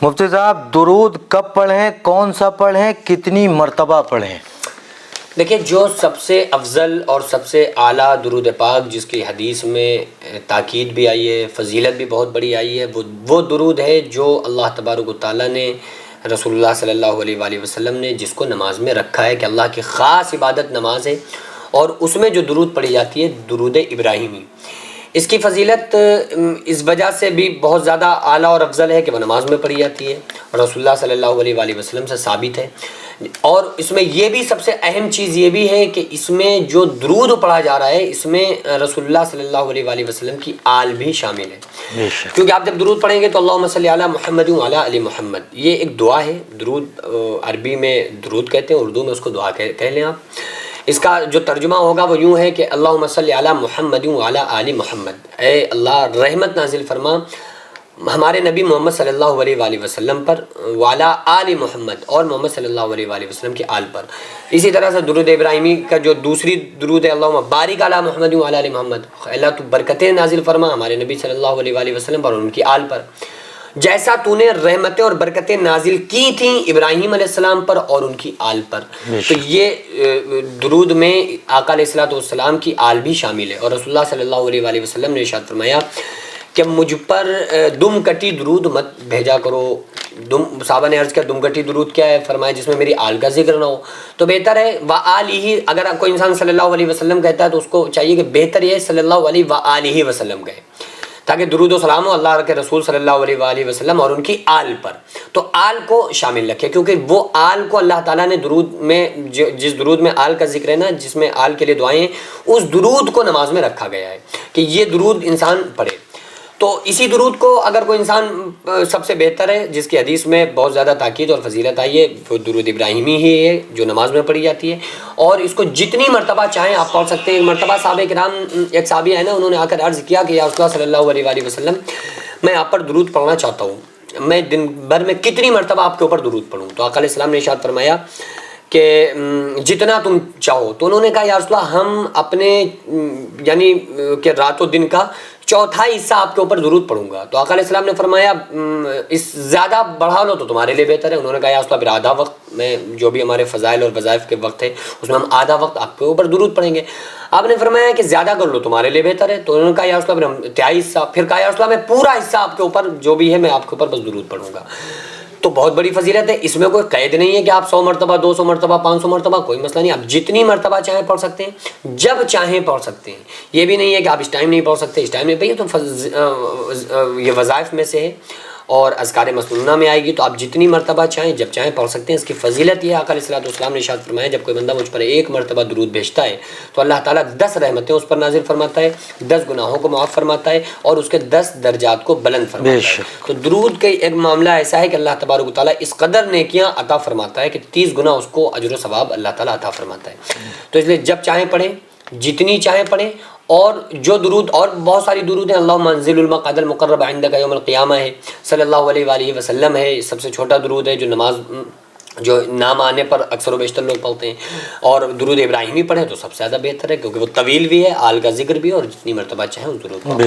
مفتی صاحب درود کب پڑھیں، کون سا پڑھیں، کتنی مرتبہ پڑھیں؟ دیکھیں، جو سب سے افضل اور سب سے اعلیٰ درود پاک جس کی حدیث میں تاکید بھی آئی ہے، فضیلت بھی بہت بڑی آئی ہے، وہ درود ہے جو اللہ تبارک و تعالیٰ نے رسول اللہ صلی اللہ علیہ وآلہ وسلم نے جس کو نماز میں رکھا ہے کہ اللہ کی خاص عبادت نماز ہے، اور اس میں جو درود پڑھی جاتی ہے درود ابراہیمی. اس کی فضیلت اس وجہ سے بھی بہت زیادہ اعلیٰ اور افضل ہے کہ وہ نماز میں پڑھی جاتی ہے اور رسول اللہ صلی اللہ علیہ وآلہ وسلم سے ثابت ہے. اور اس میں یہ بھی سب سے اہم چیز یہ بھی ہے کہ اس میں جو درود پڑھا جا رہا ہے اس میں رسول اللہ صلی اللہ علیہ وآلہ وسلم کی آل بھی شامل ہے، کیونکہ آپ جب درود پڑھیں گے تو اللہم صلی علی محمد وعلی آل محمد، یہ ایک دعا ہے. درود عربی میں درود کہتے ہیں، اردو میں اس کو دعا کہہ لیں آپ. اس کا جو ترجمہ ہوگا وہ یوں ہے کہ اللہم صلی علی محمد وعلی آل محمد، اے اللہ رحمت نازل فرما ہمارے نبی محمد صلی اللہ علیہ وآلہ وسلم پر، وعلی آل محمد اور محمد صلی اللہ علیہ وآلہ وسلم کے آل پر. اسی طرح سے درود ابراہیمی کا جو دوسری درود ہے اللہم بارک علی محمد وعلی آل محمد، اللہ تو برکتیں نازل فرما ہمارے نبی صلی اللہ علیہ وآلہ وسلم پر اور ان کی آل پر، جیسا تو نے رحمتیں اور برکتیں نازل کی تھیں ابراہیم علیہ السلام پر اور ان کی آل پر. تو یہ درود میں آقا علیہ الصلوۃ والسلام کی آل بھی شامل ہے. اور رسول اللہ صلی اللہ علیہ وآلہ وسلم نے ارشاد فرمایا کہ مجھ پر دم کٹی درود مت بھیجا کرو. صحابہ نے عرض کیا دم کٹی درود کیا ہے؟ فرمایا جس میں میری آل کا ذکر نہ ہو. تو بہتر ہے وآلہ، اگر کوئی انسان صلی اللہ علیہ وسلم کہتا ہے تو اس کو چاہیے کہ بہتر یہ صلی اللہ علیہ وآلہ وسلم کہے، تاکہ درود و سلام ہو اللہ کے رسول صلی اللہ علیہ وآلہ وسلم اور ان کی آل پر. تو آل کو شامل رکھے، کیونکہ وہ آل کو اللہ تعالیٰ نے درود میں جس درود میں آل کا ذکر ہے نا، جس میں آل کے لیے دعائیں ہیں، اس درود کو نماز میں رکھا گیا ہے کہ یہ درود انسان پڑھے. تو اسی درود کو اگر کوئی انسان سب سے بہتر ہے جس کی حدیث میں بہت زیادہ تاکید اور فضیلت آئی ہے وہ درود ابراہیمی ہی ہے جو نماز میں پڑھی جاتی ہے، اور اس کو جتنی مرتبہ چاہیں آپ پڑھ سکتے ہیں. ایک مرتبہ صحابہ کرام، ایک صحابی ہے نا، انہوں نے آ کر عرض کیا کہ یا رسول اللہ صلی اللہ علیہ وآلہ وسلم میں آپ پر درود پڑھنا چاہتا ہوں، میں دن بھر میں کتنی مرتبہ آپ کے اوپر درود پڑھوں؟ تو آقا علیہ السلام نے ارشاد فرمایا کہ جتنا تم چاہو. تو انہوں نے کہا یا رسول اللہ ہم اپنے یعنی کہ رات و دن کا چوتھائی حصہ آپ کے اوپر درود پڑھوں گا. تو آقا علیہ السلام نے فرمایا اس زیادہ بڑھا لو تو تمہارے لیے بہتر ہے. انہوں نے کہا یا رسول اللہ پھر آدھا وقت میں جو بھی ہمارے فضائل اور وظائف کے وقت ہے اس میں ہم آدھا وقت آپ کے اوپر درود پڑھیں گے. آپ نے فرمایا کہ زیادہ کر لو تمہارے لیے بہتر ہے. تو انہوں نے کہا یا رسول اللہ پھر ہم تہائی حصہ، پھر کہا یا رسول اللہ میں پورا حصہ آپ کے اوپر جو بھی ہے میں آپ کے اوپر بس درود پڑھوں گا. تو بہت بڑی فضیلت ہے، اس میں کوئی قید نہیں ہے کہ آپ 100 مرتبہ 200 مرتبہ 500 مرتبہ، کوئی مسئلہ نہیں. آپ جتنی مرتبہ چاہیں پڑھ سکتے ہیں، جب چاہیں پڑھ سکتے ہیں. یہ بھی نہیں ہے کہ آپ اس ٹائم نہیں پڑھ سکتے، اس ٹائم نہیں پڑھیے. تو یہ وظائف میں سے ہے اور اذکار مسنونہ میں آئے گی، تو آپ جتنی مرتبہ چاہیں جب چاہیں پڑھ سکتے ہیں. اس کی فضیلت یہ ہے آقا علیہ الصلوۃ والسلام نے ارشاد فرمایا جب کوئی بندہ مجھ پر ایک مرتبہ درود بھیجتا ہے تو اللہ تعالیٰ 10 رحمتیں اس پر نازل فرماتا ہے، 10 گناہوں کو معاف فرماتا ہے اور اس کے 10 درجات کو بلند فرماتا ہے. تو درود کا ایک معاملہ ایسا ہے کہ اللہ تبارک و تعالیٰ اس قدر نیکیاں عطا فرماتا ہے کہ 30 گنا اس کو اجر و ثواب اللہ تعالیٰ عطا فرماتا ہے. تو اس لیے جب چاہیں پڑھیں، جتنی چاہیں پڑھیں. اور جو درود اور بہت ساری درود ہیں، اللہم انزل المقعد المقرب عندک یوم القیامہ ہے، صلی اللہ علیہ وآلہ وسلم ہے، سب سے چھوٹا درود ہے جو نماز جو نام آنے پر اکثر و بیشتر لوگ پڑھتے ہیں. اور درود ابراہیمی پڑھیں تو سب سے زیادہ بہتر ہے کیونکہ وہ طویل بھی ہے، آل کا ذکر بھی ہے، اور جتنی مرتبہ چاہیں اس درود کو